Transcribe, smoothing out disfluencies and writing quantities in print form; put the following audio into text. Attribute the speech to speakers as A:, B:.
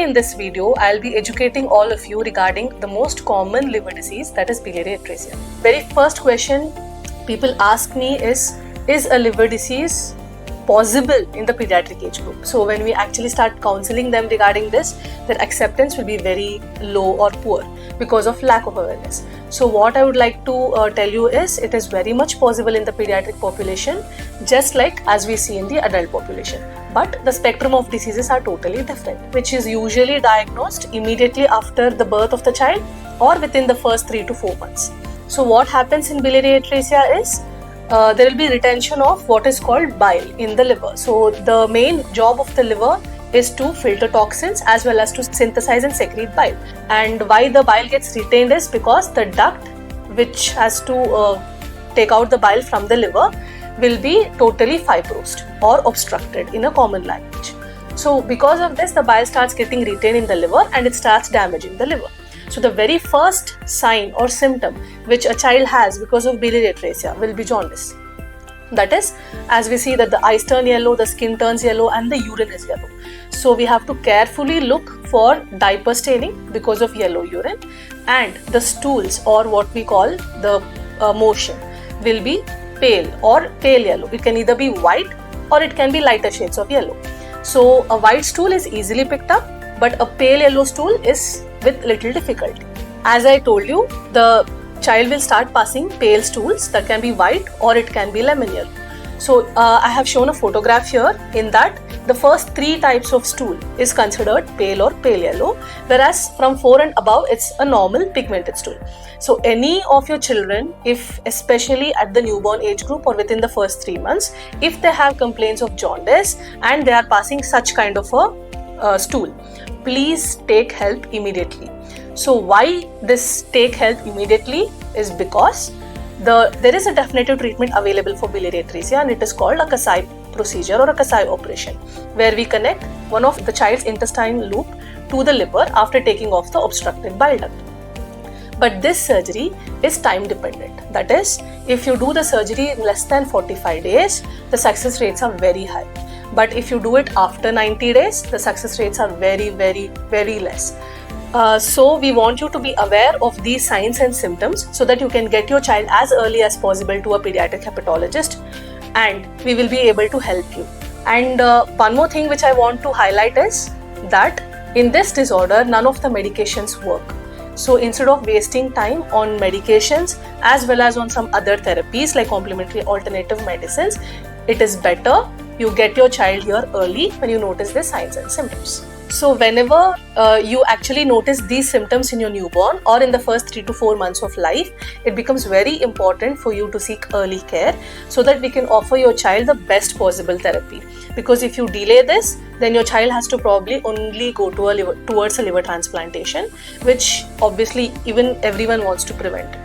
A: in this video, I'll be educating all of you regarding the most common liver disease, that is biliary atresia. Very first question people ask me is a liver disease possible in the pediatric age group? So when we actually start counseling them regarding this, their acceptance will be very low or poor because of lack of awareness. So what I would like to tell you is it is very much possible in the pediatric population, just like as we see in the adult population. But the spectrum of diseases are totally different, which is usually diagnosed immediately after the birth of the child or within the first 3 to 4 months. So what happens in biliary atresia is there will be retention of what is called bile in the liver. So the main job of the liver is to filter toxins as well as to synthesize and secrete bile. And why the bile gets retained is because the duct which has to take out the bile from the liver will be totally fibrosed or obstructed in a common language. So because of this, the bile starts getting retained in the liver and it starts damaging the liver. So the very first sign or symptom which a child has because of biliary atresia will be jaundice. That is, as we see that the eyes turn yellow, the skin turns yellow and the urine is yellow. So we have to carefully look for diaper staining because of yellow urine, and the stools or what we call the motion will be pale or pale yellow. It can either be white or it can be lighter shades of yellow. So a white stool is easily picked up, but a pale yellow stool is with little difficulty. As I told you, the child will start passing pale stools that can be white or it can be lemon yellow. So I have shown a photograph here. In that, the first 3 types of stool is considered pale or pale yellow, whereas from 4 and above it's a normal pigmented stool. So any of your children, if especially at the newborn age group or within the first 3 months, if they have complaints of jaundice and they are passing such kind of a stool, please take help immediately. So why this take help immediately is because there is a definitive treatment available for biliary atresia, and it is called a Kasai procedure or a Kasai operation, where we connect one of the child's intestine loop to the liver after taking off the obstructed bile duct. But this surgery is time dependent. That is, if you do the surgery in less than 45 days, the success rates are very high. But if you do it after 90 days, the success rates are very, very, very less. So we want you to be aware of these signs and symptoms so that you can get your child as early as possible to a pediatric hepatologist, and we will be able to help you. And one more thing which I want to highlight is that in this disorder, none of the medications work. So instead of wasting time on medications as well as on some other therapies like complementary alternative medicines, it is better you get your child here early when you notice the signs and symptoms. So whenever you actually notice these symptoms in your newborn or in the first 3 to 4 months of life, it becomes very important for you to seek early care so that we can offer your child the best possible therapy. Because if you delay this, then your child has to probably only go to towards a liver transplantation, which obviously even everyone wants to prevent.